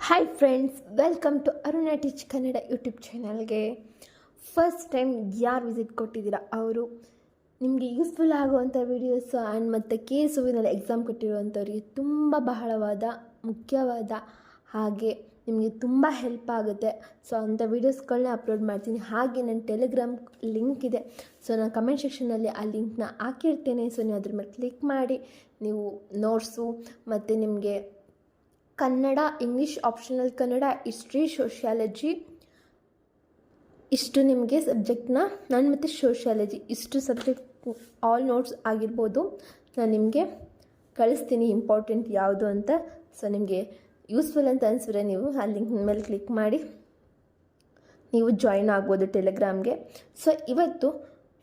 Hi friends, welcome to Aruna teach Kannada YouTube ಚಾನಲ್ಗೆ. First time ಯಾರು visit ಕೊಟ್ಟಿದ್ದೀರಾ ಅವರು ನಿಮಗೆ ಯೂಸ್ಫುಲ್ ಆಗುವಂಥ ವೀಡಿಯೋಸು ಆ್ಯಂಡ್ ಮತ್ತು KSUವಿನಲ್ಲಿ ಎಕ್ಸಾಮ್ ಕೊಟ್ಟಿರುವಂಥವ್ರಿಗೆ ಬಹಳವಾದ ಮುಖ್ಯವಾದ ಹಾಗೆ ನಿಮಗೆ ತುಂಬ ಹೆಲ್ಪ್ ಆಗುತ್ತೆ. ಸೊ ಅಂಥ ವೀಡಿಯೋಸ್ಗಳನ್ನ ಅಪ್ಲೋಡ್ ಮಾಡ್ತೀನಿ. ಹಾಗೆ ನನ್ನ ಟೆಲಿಗ್ರಾಮ್ ಲಿಂಕ್ ಇದೆ. ಸೊ ನಾನು ಕಮೆಂಟ್ ಸೆಕ್ಷನಲ್ಲಿ ಆ ಲಿಂಕ್ನ ಹಾಕಿರ್ತೇನೆ. ಸೊ ನೀವು ಅದ್ರ ಮೇಲೆ ಕ್ಲಿಕ್ ಮಾಡಿ ನೀವು ನೋಟ್ಸು ಮತ್ತು ನಿಮಗೆ Kannada, English, optional Kannada, history, sociology ಇಷ್ಟು ನಿಮಗೆ ಸಬ್ಜೆಕ್ಟ್ನ ನಾನು ಮತ್ತು ಸೋಷಿಯಾಲಜಿ ಇಷ್ಟು ಸಬ್ಜೆಕ್ಟ್ ಆಲ್ ನೋಟ್ಸ್ ಆಗಿರ್ಬೋದು ನಾನು ನಿಮಗೆ ಕಳಿಸ್ತೀನಿ ಇಂಪಾರ್ಟೆಂಟ್ ಯಾವುದು ಅಂತ. ಸೊ ನಿಮಗೆ ಯೂಸ್ಫುಲ್ ಅಂತ ಅನಿಸಿದ್ರೆ ನೀವು ಆ ಲಿಂಕ್ ಮೇಲೆ ಕ್ಲಿಕ್ ಮಾಡಿ ನೀವು ಜಾಯಿನ್ ಆಗ್ಬೋದು ಟೆಲಿಗ್ರಾಮ್ಗೆ. ಸೊ ಇವತ್ತು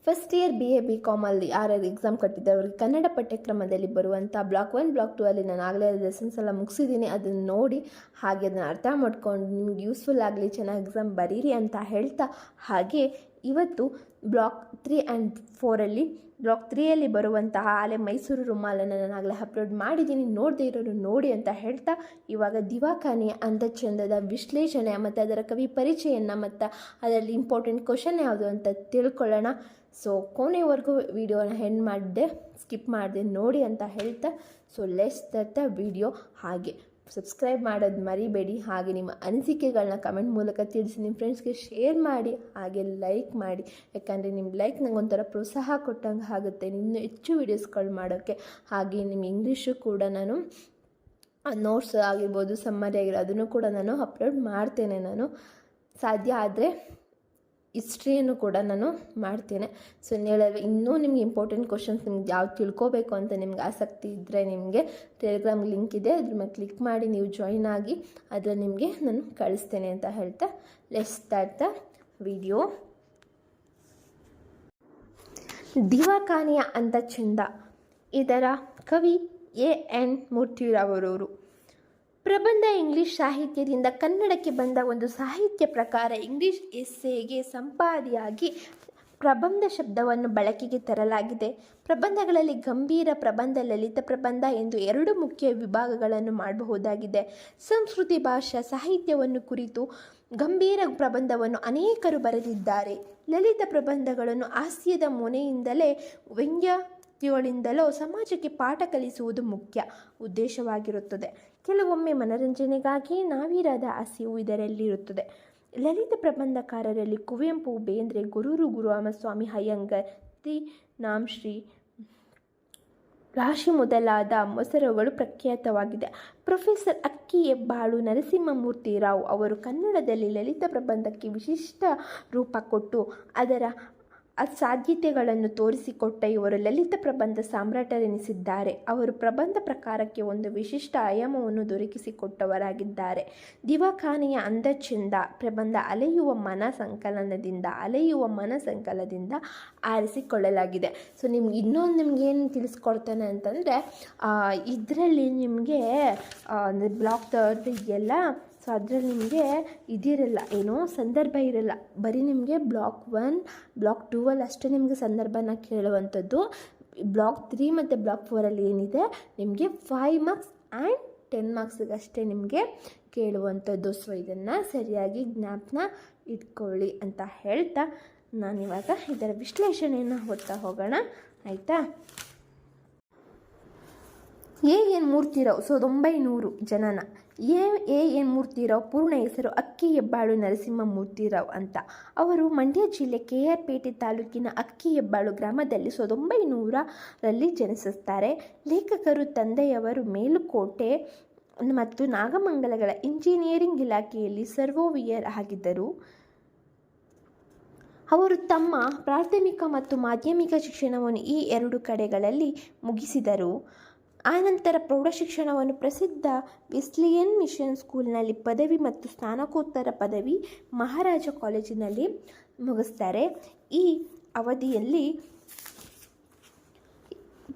ಫಸ್ಟ್ ಇಯರ್ BA BCom ಅಲ್ಲಿ ಯಾರ್ಯಾರು ಎಕ್ಸಾಮ್ ಕಟ್ಟಿದ್ದಾರೆ ಅವ್ರಿಗೆ ಕನ್ನಡ ಪಠ್ಯಕ್ರಮದಲ್ಲಿ ಬರುವಂಥ ಬ್ಲಾಕ್ 1 ಬ್ಲಾಕ್ 2 ಅಲ್ಲಿ ನಾನು ಆಗಲೇ ಲೆಸನ್ಸ್ ಎಲ್ಲ ಮುಗಿಸಿದ್ದೀನಿ. ಅದನ್ನು ನೋಡಿ ಹಾಗೆ ಅದನ್ನು ಅರ್ಥ ಮಾಡ್ಕೊಂಡು ನಿಮ್ಗೆ ಯೂಸ್ಫುಲ್ ಆಗಲಿ, ಚೆನ್ನಾಗಿ ಎಕ್ಸಾಮ್ ಬರೀರಿ ಅಂತ ಹೇಳ್ತಾ, ಹಾಗೆ ಇವತ್ತು ಬ್ಲಾಕ್ 3 ಆ್ಯಂಡ್ 4ಅಲ್ಲಿ ಬ್ಲಾಕ್ 3ಯಲ್ಲಿ ಬರುವಂತಹ ಆಲೆ ಮೈಸೂರು ರುಮಾಲನ್ನು ನಾನು ಆಗಲೇ ಅಪ್ಲೋಡ್ ಮಾಡಿದ್ದೀನಿ. ನೋಡದೇ ಇರೋರು ನೋಡಿ ಅಂತ ಹೇಳ್ತಾ, ಇವಾಗ ದಿವಾಖಾನೆಯ ಅಂತಚಂದದ ವಿಶ್ಲೇಷಣೆ ಮತ್ತು ಅದರ ಕವಿ ಪರಿಚಯನ ಮತ್ತು ಅದರಲ್ಲಿ ಇಂಪಾರ್ಟೆಂಟ್ ಕ್ವಶನ್ ಯಾವುದು ಅಂತ ತಿಳ್ಕೊಳ್ಳೋಣ. ಸೊ ಕೊನೆವರೆಗೂ ವಿಡಿಯೋನ ಹೆಣ್ಣು ಮಾಡಿದೆ, ಸ್ಕಿಪ್ ಮಾಡಿದೆ ನೋಡಿ ಅಂತ ಹೇಳ್ತಾ, so let's start the video. ಹಾಗೆ ಸಬ್ಸ್ಕ್ರೈಬ್ ಮಾಡೋದು ಮರಿಬೇಡಿ. ಹಾಗೆ ನಿಮ್ಮ ಅನಿಸಿಕೆಗಳನ್ನ ಕಮೆಂಟ್ ಮೂಲಕ ತಿಳಿಸಿ, ನಿಮ್ಮ ಫ್ರೆಂಡ್ಸ್ಗೆ ಶೇರ್ ಮಾಡಿ, ಹಾಗೆ ಲೈಕ್ ಮಾಡಿ. ಯಾಕಂದರೆ ನಿಮ್ಮ ಲೈಕ್ ನಂಗೆ ಒಂಥರ ಪ್ರೋತ್ಸಾಹ ಕೊಟ್ಟಂಗೆ ಆಗುತ್ತೆ ಇನ್ನೂ ಹೆಚ್ಚು ವೀಡಿಯೋಸ್ಗಳು ಮಾಡೋಕ್ಕೆ. ಹಾಗೆ ನಿಮ್ಮ ಇಂಗ್ಲೀಷು ಕೂಡ ನಾನು ನೋಟ್ಸ್ ಆಗಿರ್ಬೋದು, ಸಮ್ಮರಿ ಆಗಿರ್ಬೋದು ಅದನ್ನು ಕೂಡ ನಾನು ಅಪ್ಲೋಡ್ ಮಾಡ್ತೇನೆ. ನಾನು ಸಾಧ್ಯ ಆದರೆ ಹಿಸ್ಟ್ರಿಯನ್ನು ಕೂಡ ನಾನು ಮಾಡ್ತೇನೆ. ಸೊ ಇನ್ನೂ ನಿಮ್ಗೆ ಇಂಪಾರ್ಟೆಂಟ್ ಕ್ವಶನ್ಸ್ ನಿಮ್ಗೆ ಯಾವ್ದು ತಿಳ್ಕೋಬೇಕು ಅಂತ ನಿಮ್ಗೆ ಆಸಕ್ತಿ ಇದ್ದರೆ ನಿಮಗೆ ಟೆಲಿಗ್ರಾಮ್ ಲಿಂಕ್ ಇದೆ, ಅದ್ರ ಮೇಲೆ ಕ್ಲಿಕ್ ಮಾಡಿ ನೀವು ಜಾಯಿನ್ ಆಗಿ ಅದರಲ್ಲಿ ನಿಮಗೆ ನಾನು ಕಳಿಸ್ತೇನೆ ಅಂತ ಹೇಳ್ತಾ ಲೆಟ್ಸ್ ಸ್ಟಾರ್ಟ್ ದ ವಿಡಿಯೋ. ದಿವಾಖಾನೆಯ ಅಂತಚಂದ, ಇದರ ಕವಿ AN ಮೂರ್ತಿರಾವ್ರವರು. ಪ್ರಬಂಧ ಇಂಗ್ಲೀಷ್ ಸಾಹಿತ್ಯದಿಂದ ಕನ್ನಡಕ್ಕೆ ಬಂದ ಒಂದು ಸಾಹಿತ್ಯ ಪ್ರಕಾರ. ಇಂಗ್ಲೀಷ್ ಎಸ್ಸೆಗೆ ಸಂಪಾದಿಯಾಗಿ ಪ್ರಬಂಧ ಶಬ್ದವನ್ನು ಬಳಕೆಗೆ ತರಲಾಗಿದೆ. ಪ್ರಬಂಧಗಳಲ್ಲಿ ಗಂಭೀರ ಪ್ರಬಂಧ, ಲಲಿತ ಪ್ರಬಂಧ ಎಂದು ಎರಡು ಮುಖ್ಯ ವಿಭಾಗಗಳನ್ನು ಮಾಡಬಹುದಾಗಿದೆ. ಸಂಸ್ಕೃತಿ ಭಾಷಾ ಸಾಹಿತ್ಯವನ್ನು ಕುರಿತು ಗಂಭೀರ ಪ್ರಬಂಧವನ್ನು ಅನೇಕರು ಬರೆದಿದ್ದಾರೆ. ಲಲಿತ ಪ್ರಬಂಧಗಳನ್ನು ಹಾಸ್ಯದ ಮೊನೆಯಿಂದಲೇ ವ್ಯಂಗ್ಯಗಳಿಂದಲೋ ಸಮಾಜಕ್ಕೆ ಪಾಠ ಕಲಿಸುವುದು ಮುಖ್ಯ ಉದ್ದೇಶವಾಗಿರುತ್ತದೆ. ಕೆಲವೊಮ್ಮೆ ಮನರಂಜನೆಗಾಗಿ ನಾವಿರದ ಹಸಿವು ಇದರಲ್ಲಿರುತ್ತದೆ. ಲಲಿತ ಪ್ರಬಂಧಕಾರರಲ್ಲಿ ಕುವೆಂಪು, ಬೇಂದ್ರೆ, ಗುರೂರು ಗುರುರಾಮಸ್ವಾಮಿ ಅಯ್ಯಂಗಾರ್, ತಿ.ನಾ.ಶ್ರೀ, ರಾಶಿ ಮೊದಲಾದ ಮೊಸರುಗಳು ಪ್ರಖ್ಯಾತವಾಗಿದೆ. ಪ್ರೊಫೆಸರ್ ಅಕ್ಕಿ ಹೆಬ್ಬಾಳು ನರಸಿಂಹಮೂರ್ತಿ ರಾವ್ ಅವರು ಕನ್ನಡದಲ್ಲಿ ಲಲಿತ ಪ್ರಬಂಧಕ್ಕೆ ವಿಶಿಷ್ಟ ರೂಪ ಕೊಟ್ಟು ಅದರ ಅಸಾಧ್ಯತೆಗಳನ್ನು ತೋರಿಸಿಕೊಟ್ಟ ಇವರು ಲಲಿತ ಪ್ರಬಂಧ ಸಾಮ್ರಾಟರೆನಿಸಿದ್ದಾರೆ. ಅವರು ಪ್ರಬಂಧ ಪ್ರಕಾರಕ್ಕೆ ಒಂದು ವಿಶಿಷ್ಟ ಆಯಾಮವನ್ನು ದೊರಕಿಸಿಕೊಟ್ಟವರಾಗಿದ್ದಾರೆ. ದಿವಾಖಾನೆಯ ಅಂತಚಂದ ಪ್ರಬಂಧ ಅಲೆಯುವ ಮನ ಸಂಕಲನದಿಂದ ಆರಿಸಿಕೊಳ್ಳಲಾಗಿದೆ. ಸೊ ನಿಮ್ಗೆ ಏನು ತಿಳಿಸ್ಕೊಡ್ತಾನೆ ಅಂತಂದರೆ, ಇದರಲ್ಲಿ ನಿಮಗೆ ಬ್ಲಾಕ್ 3 ಇದೆಯಲ್ಲ, ಸೊ ಅದರಲ್ಲಿ ನಿಮಗೆ ಇದಿರಲ್ಲ, ಏನೋ ಸಂದರ್ಭ ಇರಲ್ಲ. ಬರೀ ನಿಮಗೆ ಬ್ಲಾಕ್ 1 ಬ್ಲಾಕ್ 2ಅಲ್ಲಿ ಅಷ್ಟೇ ನಿಮಗೆ ಸಂದರ್ಭನ ಕೇಳುವಂಥದ್ದು. ಬ್ಲಾಕ್ 3 ಮತ್ತು ಬ್ಲಾಕ್ 4ಅಲ್ಲಿ ಏನಿದೆ ನಿಮಗೆ 5 ಮಾರ್ಕ್ಸ್ ಆ್ಯಂಡ್ 10 ಮಾರ್ಕ್ಸಿಗಷ್ಟೇ ನಿಮಗೆ ಕೇಳುವಂಥದ್ದು. ಸೊ ಇದನ್ನು ಸರಿಯಾಗಿ ಜ್ಞಾಪನ ಇಟ್ಕೊಳ್ಳಿ ಅಂತ ಹೇಳ್ತಾ ನಾನಿವಾಗ ಇದರ ವಿಶ್ಲೇಷಣೆಯನ್ನು ಓದ್ತಾ ಹೋಗೋಣ, ಆಯಿತಾ. AN ಮೂರ್ತಿರಾವ್ 1900 ಜನನ. AN ಮೂರ್ತಿರಾವ್ ಪೂರ್ಣ ಹೆಸರು ಅಕ್ಕಿ ಹೆಬ್ಬಾಳು ನರಸಿಂಹಮೂರ್ತಿರಾವ್ ಅಂತ. ಅವರು ಮಂಡ್ಯ ಜಿಲ್ಲೆ KR ಪೇಟೆ ತಾಲೂಕಿನ ಅಕ್ಕಿ ಹೆಬ್ಬಾಳು ಗ್ರಾಮದಲ್ಲಿ 1900ರಲ್ಲಿ ಜನಿಸುತ್ತಾರೆ. ಲೇಖಕರು ತಂದೆಯವರು ಮೇಲುಕೋಟೆ ಮತ್ತು ನಾಗಮಂಗಲಗಳ ಇಂಜಿನಿಯರಿಂಗ್ ಇಲಾಖೆಯಲ್ಲಿ ಸರ್ವೇಯರ್ ಆಗಿದ್ದರು. ಅವರು ತಮ್ಮ ಪ್ರಾಥಮಿಕ ಮತ್ತು ಮಾಧ್ಯಮಿಕ ಶಿಕ್ಷಣವನ್ನು ಈ ಎರಡು ಕಡೆಗಳಲ್ಲಿ ಮುಗಿಸಿದರು. ಆನಂತರ ಪ್ರೌಢಶಿಕ್ಷಣವನ್ನು ಪ್ರಸಿದ್ಧ ವೆಸ್ಲಿಯನ್ ಮಿಷನ್ ಸ್ಕೂಲ್ನಲ್ಲಿ ಪದವಿ ಮತ್ತು ಸ್ನಾತಕೋತ್ತರ ಪದವಿ ಮಹಾರಾಜ ಕಾಲೇಜಿನಲ್ಲಿ ಮುಗಿಸ್ತಾರೆ. ಈ ಅವಧಿಯಲ್ಲಿ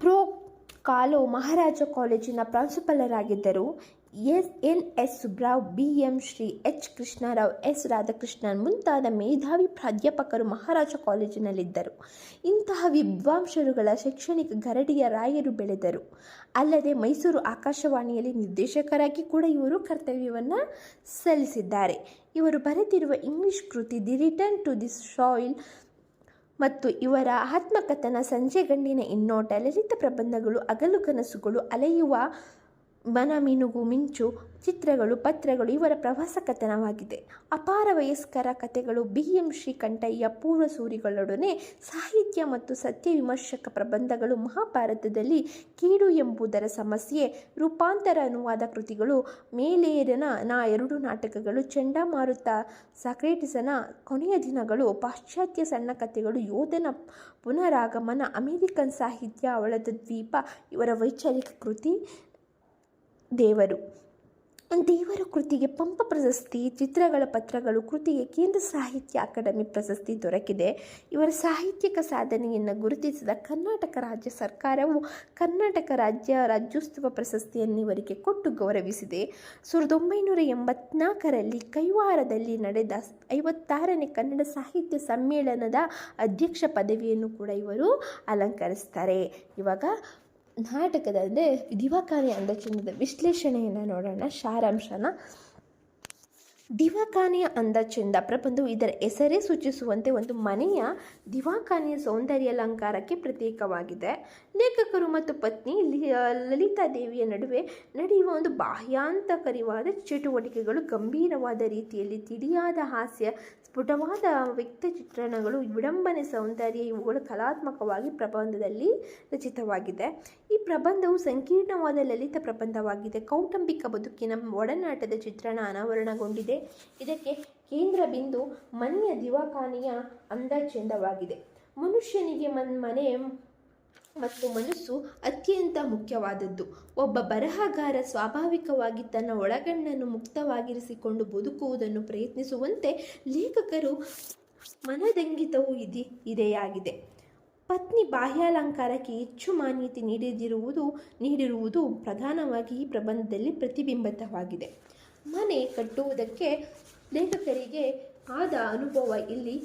ಪ್ರೊ ಕಾಲೋ ಮಹಾರಾಜ ಕಾಲೇಜಿನ ಪ್ರಾಂಶುಪಾಲರಾಗಿದ್ದರು. S Subrao, BM Shri, H Krishnarao, S Radhakrishnan ಮುಂತಾದ ಮೇಧಾವಿ ಪ್ರಾಧ್ಯಾಪಕರು ಮಹಾರಾಜ ಕಾಲೇಜಿನಲ್ಲಿದ್ದರು. ಇಂತಹ ವಿದ್ವಾಂಸರುಗಳ ಶೈಕ್ಷಣಿಕ ಗರಡಿಯ ರಾಯರು ಬೆಳೆದರು. ಅಲ್ಲದೆ ಮೈಸೂರು ಆಕಾಶವಾಣಿಯಲ್ಲಿ ನಿರ್ದೇಶಕರಾಗಿ ಕೂಡ ಇವರು ಕರ್ತವ್ಯವನ್ನು ಸಲ್ಲಿಸಿದ್ದಾರೆ. ಇವರು ಬರೆದಿರುವ ಇಂಗ್ಲಿಷ್ ಕೃತಿ the return to the soil ಮತ್ತು ಇವರ ಆತ್ಮಕಥನ ಸಂಜೆ ಗಂಡಿನ ಇನ್ನೋಟ, ಲಲಿತ ಪ್ರಬಂಧಗಳು, ಹಗಲು ಕನಸುಗಳು, ಅಲೆಯುವ ಮನ, ಮಿನುಗು ಮಿಂಚು, ಚಿತ್ರಗಳು, ಪತ್ರಗಳು ಇವರ ಪ್ರವಾಸ ಕಥನವಾಗಿದೆ. ಅಪಾರ ವಯಸ್ಕರ ಕಥೆಗಳು BM ಶ್ರೀಕಂಠಯ್ಯ ಪೂರ್ವಸೂರಿಗಳೊಡನೆ ಸಾಹಿತ್ಯ ಮತ್ತು ಸತ್ಯ ವಿಮರ್ಶಕ ಪ್ರಬಂಧಗಳು, ಮಹಾಭಾರತದಲ್ಲಿ ಕೀಡು ಎಂಬುದರ ಸಮಸ್ಯೆ, ರೂಪಾಂತರ ಅನುವಾದ ಕೃತಿಗಳು, ಮೇಲೇರನ 2 ನಾಟಕಗಳು, ಚಂಡಮಾರುತ, ಸಾಕ್ರೇಟಿಸನ ಕೊನೆಯ ದಿನಗಳು, ಪಾಶ್ಚಾತ್ಯ ಸಣ್ಣ ಕಥೆಗಳು, ಯೋಧನ ಪುನರಾಗಮನ, ಅಮೆರಿಕನ್ ಸಾಹಿತ್ಯ, ಅವಳದ ದ್ವೀಪ ಇವರ ವೈಚಾರಿಕ ಕೃತಿ, ದೇವರು ಕೃತಿಗೆ ಪಂಪ ಪ್ರಶಸ್ತಿ, ಚಿತ್ರಗಳ ಪತ್ರಗಳು ಕೃತಿಗೆ ಕೇಂದ್ರ ಸಾಹಿತ್ಯ ಅಕಾಡೆಮಿ ಪ್ರಶಸ್ತಿ ದೊರಕಿದೆ. ಇವರ ಸಾಹಿತ್ಯಿಕ ಸಾಧನೆಯನ್ನು ಗುರುತಿಸಿದ ಕರ್ನಾಟಕ ರಾಜ್ಯ ಸರ್ಕಾರವು ಕರ್ನಾಟಕ ರಾಜ್ಯೋತ್ಸವ ಪ್ರಶಸ್ತಿಯನ್ನು ಇವರಿಗೆ ಕೊಟ್ಟು ಗೌರವಿಸಿದೆ. 1984ರಲ್ಲಿ ಕೈವಾರದಲ್ಲಿ ನಡೆದ 56ನೇ ಕನ್ನಡ ಸಾಹಿತ್ಯ ಸಮ್ಮೇಳನದ ಅಧ್ಯಕ್ಷ ಪದವಿಯನ್ನು ಕೂಡ ಇವರು ಅಲಂಕರಿಸ್ತಾರೆ. ಇವಾಗ ನಾಟಕದ ಅಂದರೆ ದಿವಾಕಾನೆ ಅಂದಚಂದದ ವಿಶ್ಲೇಷಣೆಯನ್ನು ನೋಡೋಣ, ಸಾರಾಂಶನ. ದಿವಾಕಾನೆಯ ಅಂದಚಂದ ಪ್ರಬಂಧವು ಇದರ ಹೆಸರೇ ಸೂಚಿಸುವಂತೆ ಒಂದು ಮನೆಯ ದಿವಾಕಾನೆಯ ಸೌಂದರ್ಯ ಅಲಂಕಾರಕ್ಕೆ ಪ್ರತೀಕವಾಗಿದೆ. ಲೇಖಕರು ಮತ್ತು ಪತ್ನಿ ಲಲಿತಾದೇವಿಯ ನಡುವೆ ನಡೆಯುವ ಒಂದು ಬಾಹ್ಯಾಂತಕರಿವಾದ ಚಟುವಟಿಕೆಗಳು, ಗಂಭೀರವಾದ ರೀತಿಯಲ್ಲಿ ತಿಳಿಯಾದ ಹಾಸ್ಯ, ಸ್ಫುಟವಾದ ವ್ಯಕ್ತ ಚಿತ್ರಣಗಳು, ವಿಡಂಬನೆ, ಸೌಂದರ್ಯ ಇವುಗಳು ಕಲಾತ್ಮಕವಾಗಿ ಪ್ರಬಂಧದಲ್ಲಿ ರಚಿತವಾಗಿದೆ. ಈ ಪ್ರಬಂಧವು ಸಂಕೀರ್ಣವಾದ ಲಲಿತ ಪ್ರಬಂಧವಾಗಿದೆ. ಕೌಟುಂಬಿಕ ಬದುಕಿನ ಒಡನಾಟದ ಚಿತ್ರಣ ಅನಾವರಣಗೊಂಡಿದೆ. ಇದಕ್ಕೆ ಕೇಂದ್ರ ಬಿಂದು ಮನೆಯ ದಿವಾಕಾನೆಯ ಅಂದಚೆಂದವಾಗಿದೆ. ಮನುಷ್ಯನಿಗೆ ಮನೆ ಮತ್ತು ಮನಸ್ಸು ಅತ್ಯಂತ ಮುಖ್ಯವಾದದ್ದು. ಒಬ್ಬ ಬರಹಗಾರ ಸ್ವಾಭಾವಿಕವಾಗಿ ತನ್ನ ಒಳಗಣ್ಣನ್ನು ಮುಕ್ತವಾಗಿರಿಸಿಕೊಂಡು ಬದುಕುವುದನ್ನು ಪ್ರಯತ್ನಿಸುವಂತೆ ಲೇಖಕರು ಮನದಂಗಿತವೂ ಇದೆಯಾಗಿದೆ. ಪತ್ನಿ ಬಾಹ್ಯಾಲಂಕಾರಕ್ಕೆ ಹೆಚ್ಚು ಮಾನ್ಯತೆ ನೀಡಿರುವುದು ಪ್ರಧಾನವಾಗಿ ಈ ಪ್ರಬಂಧದಲ್ಲಿ ಪ್ರತಿಬಿಂಬಿತವಾಗಿದೆ. ಮನೆ ಕಟ್ಟುವುದಕ್ಕೆ ಲೇಖಕರಿಗೆ ಆದ ಅನುಭವ ಇಲ್ಲಿ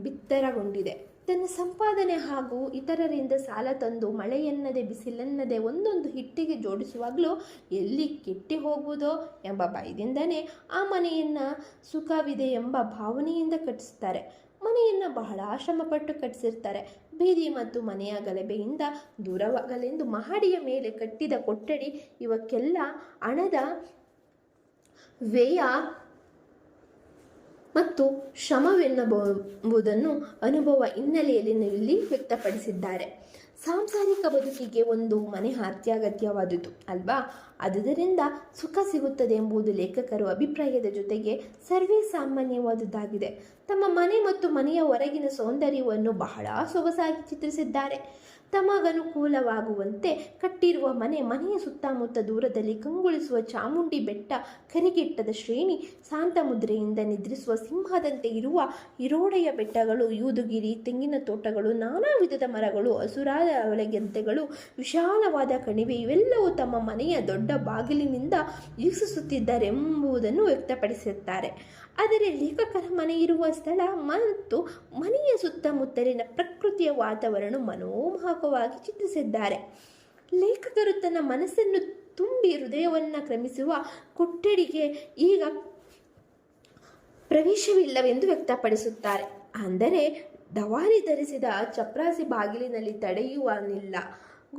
ಬಿತ್ತರಗೊಂಡಿದೆ. ತನ್ನ ಸಂಪಾದನೆ ಹಾಗೂ ಇತರರಿಂದ ಸಾಲ ತಂದು ಮಳೆಯನ್ನದೆ ಬಿಸಿಲನ್ನದೆ ಒಂದೊಂದು ಹಿಟ್ಟಿಗೆ ಜೋಡಿಸುವಾಗಲೂ ಎಲ್ಲಿ ಕೆಟ್ಟಿ ಹೋಗುವುದೋ ಎಂಬ ಭಯದಿಂದನೇ ಆ ಮನೆಯನ್ನು ಸುಖವಿದೆ ಎಂಬ ಭಾವನೆಯಿಂದ ಕಟ್ಟಿಸ್ತಾರೆ. ಮನೆಯನ್ನು ಬಹಳ ಶ್ರಮಪಟ್ಟು ಕಟ್ಟಿಸಿರ್ತಾರೆ. ಬೀದಿ ಮತ್ತು ಮನೆಯ ಗಲಭೆಯಿಂದ ದೂರವಾಗಲೆಂದು ಮಹಡಿಯ ಮೇಲೆ ಕಟ್ಟಿದ ಕೊಠಡಿ ಇವಕ್ಕೆಲ್ಲ ಹಣದ ವ್ಯಯ ಮತ್ತು ಶ್ರಮವೆನ್ನಬಹುದನ್ನು ಅನುಭವ ಹಿನ್ನೆಲೆಯಲ್ಲಿ ಇಲ್ಲಿ ವ್ಯಕ್ತಪಡಿಸಿದ್ದಾರೆ. ಸಾಂಸಾರಿಕ ಬದುಕಿಗೆ ಒಂದು ಮನೆ ಅತ್ಯಗತ್ಯವಾದುದು ಅಲ್ವಾ? ಆದುದರಿಂದ ಸುಖ ಸಿಗುತ್ತದೆ ಎಂಬುದು ಲೇಖಕರ ಅಭಿಪ್ರಾಯದ ಜೊತೆಗೆ ಸರ್ವೇ ಸಾಮಾನ್ಯವಾದುದಾಗಿದೆ. ತಮ್ಮ ಮನೆ ಮತ್ತು ಮನೆಯ ಹೊರಗಿನ ಸೌಂದರ್ಯವನ್ನು ಬಹಳ ಸೊಗಸಾಗಿ ಚಿತ್ರಿಸಿದ್ದಾರೆ. ತಮಗನುಕೂಲವಾಗುವಂತೆ ಕಟ್ಟಿರುವ ಮನೆಯ ಸುತ್ತಮುತ್ತ ದೂರದಲ್ಲಿ ಕಂಗೊಳಿಸುವ ಚಾಮುಂಡಿ ಬೆಟ್ಟ, ಕರಿಗೆಟ್ಟದ ಶ್ರೇಣಿ, ಶಾಂತಮುದ್ರೆಯಿಂದ ನಿದ್ರಿಸುವ ಸಿಂಹದಂತೆ ಇರುವ ಇರೋಡೆಯ ಬೆಟ್ಟಗಳು, ಯೂದುಗಿರಿ, ತೆಂಗಿನ ತೋಟಗಳು, ನಾನಾ ವಿಧದ ಮರಗಳು, ಹಸುರಾದ ಅವಳೆಗೆದ್ದೆಗಳು, ವಿಶಾಲವಾದ ಕಣಿವೆ ಇವೆಲ್ಲವೂ ತಮ್ಮ ಮನೆಯ ದೊಡ್ಡ ಬಾಗಿಲಿನಿಂದ ವೀಕ್ಷಿಸುತ್ತಿದ್ದಾರೆಂಬುದನ್ನು ವ್ಯಕ್ತಪಡಿಸುತ್ತಾರೆ. ಆದರೆ ಲೇಖಕರ ಮನೆ ಇರುವ ಸ್ಥಳ ಮತ್ತು ಮನೆಯ ಸುತ್ತಮುತ್ತಲಿನ ಪ್ರಕೃತಿಯ ವಾತಾವರಣ ಮನೋಮೋಹಕವಾಗಿ ಚಿತ್ರಿಸಿದ್ದಾರೆ. ಲೇಖಕರು ತನ್ನ ಮನಸ್ಸನ್ನು ತುಂಬಿ ಹೃದಯವನ್ನು ಕ್ರಮಿಸುವ ಕೊಠಡಿಗೆ ಈಗ ಪ್ರವೇಶವಿಲ್ಲವೆಂದು ವ್ಯಕ್ತಪಡಿಸುತ್ತಾರೆ. ಅಂದರೆ ದವಾರಿ ಧರಿಸಿದ ಚಪ್ರಾಸಿ ಬಾಗಿಲಿನಲ್ಲಿ ತಡೆಯುವನಿಲ್ಲ.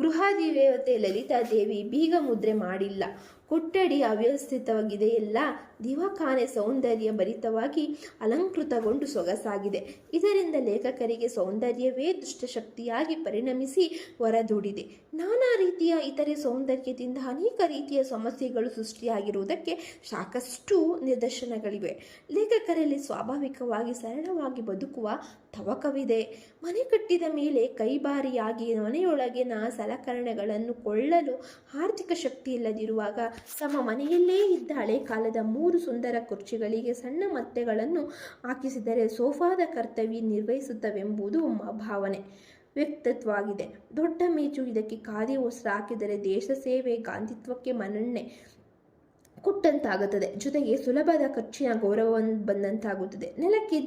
ಗೃಹಾಧಿದೇವತೆ ಲಲಿತಾದೇವಿ ಬೀಗ ಮುದ್ರೆ ಮಾಡಿಲ್ಲ. ಕೊಠಡಿ ಅವ್ಯವಸ್ಥಿತವಾಗಿದೆಯಲ್ಲ. ದಿವಾಕಾನೆ ಸೌಂದರ್ಯ ಭರಿತವಾಗಿ ಅಲಂಕೃತಗೊಂಡು ಸೊಗಸಾಗಿದೆ. ಇದರಿಂದ ಲೇಖಕರಿಗೆ ಸೌಂದರ್ಯವೇ ದುಷ್ಟಶಕ್ತಿಯಾಗಿ ಪರಿಣಮಿಸಿ ಹೊರದೂಡಿದೆ. ನಾನಾ ರೀತಿಯ ಇತರೆ ಸೌಂದರ್ಯದಿಂದ ಅನೇಕ ರೀತಿಯ ಸಮಸ್ಯೆಗಳು ಸೃಷ್ಟಿಯಾಗಿರುವುದಕ್ಕೆ ಸಾಕಷ್ಟು ನಿದರ್ಶನಗಳಿವೆ. ಲೇಖಕರಲ್ಲಿ ಸ್ವಾಭಾವಿಕವಾಗಿ ಸರಳವಾಗಿ ಬದುಕುವ ತವಕವಿದೆ. ಮನೆ ಕಟ್ಟಿದ ಮೇಲೆ ಕೈಬಾರಿಯಾಗಿ ಮನೆಯೊಳಗಿನ ಸಲಕರಣೆಗಳನ್ನು ಕೊಳ್ಳಲು ಆರ್ಥಿಕ ಶಕ್ತಿ ಇಲ್ಲದಿರುವಾಗ ತಮ್ಮ ಮನೆಯಲ್ಲೇ ಇದ್ದ ಹಳೆ ಕಾಲದ 3 ಸುಂದರ ಕುರ್ಚಿಗಳಿಗೆ ಸಣ್ಣ ಮತ್ತೆಗಳನ್ನು ಹಾಕಿಸಿದರೆ ಸೋಫಾದ ಕರ್ತವ್ಯ ನಿರ್ವಹಿಸುತ್ತವೆಂಬುದು ಭಾವನೆ ವ್ಯಕ್ತವಾಗಿದೆ. ದೊಡ್ಡ ಮೇಜು, ಇದಕ್ಕೆ ಖಾದಿ ವಸ್ತ್ರ ಹಾಕಿದರೆ ದೇಶ ಸೇವೆ, ಗಾಂಧಿತ್ವಕ್ಕೆ ಮನ್ನಣೆ ಕೊಟ್ಟಂತಾಗುತ್ತದೆ. ಜೊತೆಗೆ ಸುಲಭದ ಖರ್ಚಿನ ಗೌರವವನ್ನು ಬಂದಂತಾಗುತ್ತದೆ. ನೆಲಕ್ಕೆ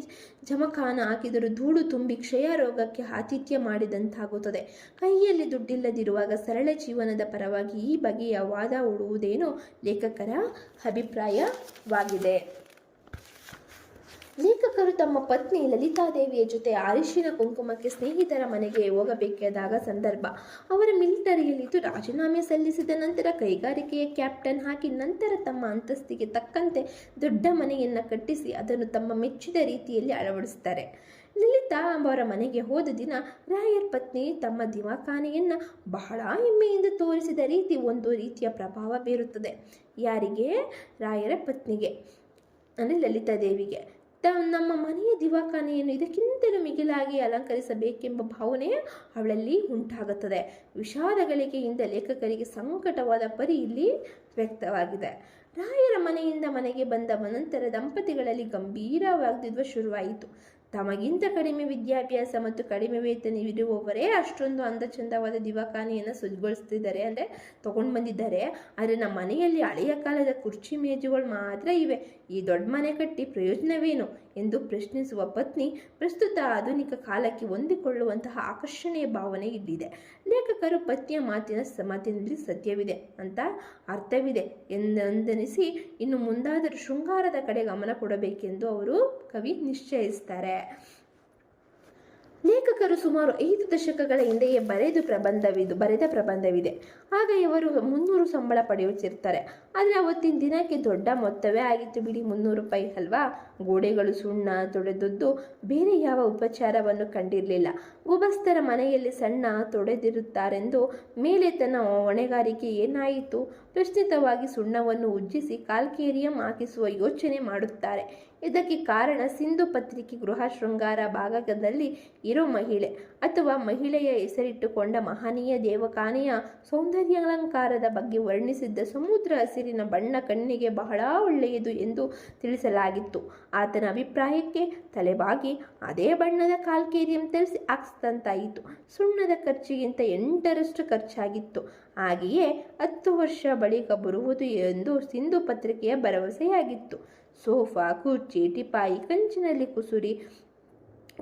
ಜಮಖಾನ ಹಾಕಿದರೂ ಧೂಳು ತುಂಬಿ ಕ್ಷಯ ರೋಗಕ್ಕೆ ಆತಿಥ್ಯ ಮಾಡಿದಂತಾಗುತ್ತದೆ. ಕೈಯಲ್ಲಿ ದುಡ್ಡಿಲ್ಲದಿರುವಾಗ ಸರಳ ಜೀವನದ ಪರವಾಗಿ ಈ ಬಗೆಯ ವಾದ ಹೂಡುವುದೇನೋ ಲೇಖಕರ ಅಭಿಪ್ರಾಯವಾಗಿದೆ. ಲೇಖಕರು ತಮ್ಮ ಪತ್ನಿ ಲಲಿತಾದೇವಿಯ ಜೊತೆ ಅರಿಶಿನ ಕುಂಕುಮಕ್ಕೆ ಸ್ನೇಹಿತರ ಮನೆಗೆ ಹೋಗಬೇಕಾದಾಗ ಸಂದರ್ಭ. ಅವರ ಮಿಲಿಟರಿಯಲ್ಲಿದ್ದು ರಾಜೀನಾಮೆ ಸಲ್ಲಿಸಿದ ನಂತರ ಕೈಗಾರಿಕೆಯ ಕ್ಯಾಪ್ಟನ್ ಹಾಕಿ ನಂತರ ತಮ್ಮ ಅಂತಸ್ತಿಗೆ ತಕ್ಕಂತೆ ದೊಡ್ಡ ಮನೆಯನ್ನು ಕಟ್ಟಿಸಿ ಅದನ್ನು ತಮ್ಮ ಮೆಚ್ಚಿದ ರೀತಿಯಲ್ಲಿ ಅಳವಡಿಸುತ್ತಾರೆ. ಲಲಿತಾ ಅವರ ಮನೆಗೆ ಹೋದ ದಿನ ರಾಯರ್ ಪತ್ನಿ ತಮ್ಮ ದಿವಾಖಾನೆಯನ್ನು ಬಹಳ ಹೆಮ್ಮೆಯಿಂದ ತೋರಿಸಿದ ರೀತಿ ಒಂದು ರೀತಿಯ ಪ್ರಭಾವ ಬೀರುತ್ತದೆ. ಯಾರಿಗೆ? ರಾಯರ ಪತ್ನಿಗೆ, ಅಂದರೆ ಲಲಿತಾದೇವಿಗೆ. ನಮ್ಮ ಮನೆಯ ದಿವಾಖಾನೆಯನ್ನು ಇದಕ್ಕಿಂತಲೂ ಮಿಗಿಲಾಗಿ ಅಲಂಕರಿಸಬೇಕೆಂಬ ಭಾವನೆ ಅವಳಲ್ಲಿ ಉಂಟಾಗುತ್ತದೆ. ವಿಷಾದಗಳಿಕೆಯಿಂದ ಲೇಖಕರಿಗೆ ಸಂಕಟವಾದ ಪರಿ ಇಲ್ಲಿ ವ್ಯಕ್ತವಾಗಿದೆ. ರಾಯರ ಮನೆಯಿಂದ ಮನೆಗೆ ಬಂದ ನಂತರ ದಂಪತಿಗಳಲ್ಲಿ ಗಂಭೀರ ವಾಗ್ವಿವಾದ ಶುರುವಾಯಿತು. ತಮಗಿಂತ ಕಡಿಮೆ ವಿದ್ಯಾಭ್ಯಾಸ ಮತ್ತು ಕಡಿಮೆ ವೇತನವಿರುವವರೇ ಅಷ್ಟೊಂದು ಅಂದಚಂದವಾದ ದಿವಾಖಾನೆಯನ್ನು ಸಜ್ಜುಗೊಳಿಸ್ತಿದ್ದಾರೆ, ಅಂದರೆ ತೊಗೊಂಡು ಬಂದಿದ್ದಾರೆ. ಆದರೆ ನಮ್ಮ ಮನೆಯಲ್ಲಿ ಹಳೆಯ ಕಾಲದ ಕುರ್ಚಿ ಮೇಜುಗಳು ಮಾತ್ರ ಇವೆ, ಈ ದೊಡ್ಡ ಮನೆ ಕಟ್ಟಿ ಪ್ರಯೋಜನವೇನು ಎಂದು ಪ್ರಶ್ನಿಸುವ ಪತ್ನಿ ಪ್ರಸ್ತುತ ಆಧುನಿಕ ಕಾಲಕ್ಕೆ ಹೊಂದಿಕೊಳ್ಳುವಂತಹ ಆಕರ್ಷಣೆಯ ಭಾವನೆ ಇಲ್ಲಿದೆ. ಲೇಖಕರು ಪತ್ನಿಯ ಮಾತಿನಲ್ಲಿ ಸತ್ಯವಿದೆ ಅಂತ ಅರ್ಥವಿದೆ ಎಂದನಿಸಿ ಇನ್ನು ಮುಂದಾದರೂ ಶೃಂಗಾರದ ಕಡೆ ಗಮನ ಕೊಡಬೇಕೆಂದು ಅವರು ಕವಿ ನಿಶ್ಚಯಿಸ್ತಾರೆ. ಲೇಖಕರು ಸುಮಾರು 5 ದಶಕಗಳ ಹಿಂದೆಯೇ ಬರೆದ ಪ್ರಬಂಧವಿದೆ. ಆಗ ಇವರು 300 ಸಂಬಳ ಪಡೆಯುತ್ತಿರ್ತಾರೆ. ಆದರೆ ಅವತ್ತಿನ ದಿನಕ್ಕೆ ದೊಡ್ಡ ಮೊತ್ತವೇ ಆಗಿತ್ತು ಬಿಡಿ, 300 ರೂಪಾಯಿ ಅಲ್ವಾ. ಗೋಡೆಗಳು ಸುಣ್ಣ ತೊಡೆದದ್ದು ಬೇರೆ ಯಾವ ಉಪಚಾರವನ್ನು ಕಂಡಿರಲಿಲ್ಲ. ಗುಬಸ್ತರ ಮನೆಯಲ್ಲಿ ಸಣ್ಣ ತೊಡೆದಿರುತ್ತಾರೆಂದು ಮೇಲೆ ತನ್ನ ಹೊಣೆಗಾರಿಕೆ ಏನಾಯಿತು? ಪ್ರಶ್ನಿತವಾಗಿ ಸುಣ್ಣವನ್ನು ಉಜ್ಜಿಸಿ ಕಾಲ್ಕೇರಿಯಂ ಹಾಕಿಸುವ ಯೋಚನೆ ಮಾಡುತ್ತಾರೆ. ಇದಕ್ಕೆ ಕಾರಣ ಸಿಂಧು ಪತ್ರಿಕೆ ಗೃಹ ಶೃಂಗಾರ ಭಾಗದಲ್ಲಿ ಇರೋ ಮಹಿಳೆ ಅಥವಾ ಮಹಿಳೆಯ ಹೆಸರಿಟ್ಟುಕೊಂಡ ಮಹನೀಯ ದೇವಖಾನೆಯ ಸೌಂದರ್ಯಾಲಂಕಾರದ ಬಗ್ಗೆ ವರ್ಣಿಸಿದ್ದ ಸಮುದ್ರ ಹಸಿರಿನ ಬಣ್ಣ ಕಣ್ಣಿಗೆ ಬಹಳ ಒಳ್ಳೆಯದು ಎಂದು ತಿಳಿಸಲಾಗಿತ್ತು. ಆತನ ಅಭಿಪ್ರಾಯಕ್ಕೆ ತಲೆಬಾಗಿ ಅದೇ ಬಣ್ಣದ ಕಾಲ್ಕೇರಿಯಂ ತರಿಸಿ ಹಾಕಿಸಿದಂತಾಯಿತು. ಸುಣ್ಣದ ಖರ್ಚಿಗಿಂತ 8ರಷ್ಟು ಖರ್ಚಾಗಿತ್ತು. ಹಾಗೆಯೇ 10 ವರ್ಷ ಬಳಿಕ ಬರುವುದು ಎಂದು ಸಿಂಧು ಪತ್ರಿಕೆಯ ಭರವಸೆಯಾಗಿತ್ತು. ಸೋಫಾ, ಕುರ್ಚಿ, ಟಿಪಾಯಿ, ಕಂಚಿನಲ್ಲಿ ಕುಸುರಿ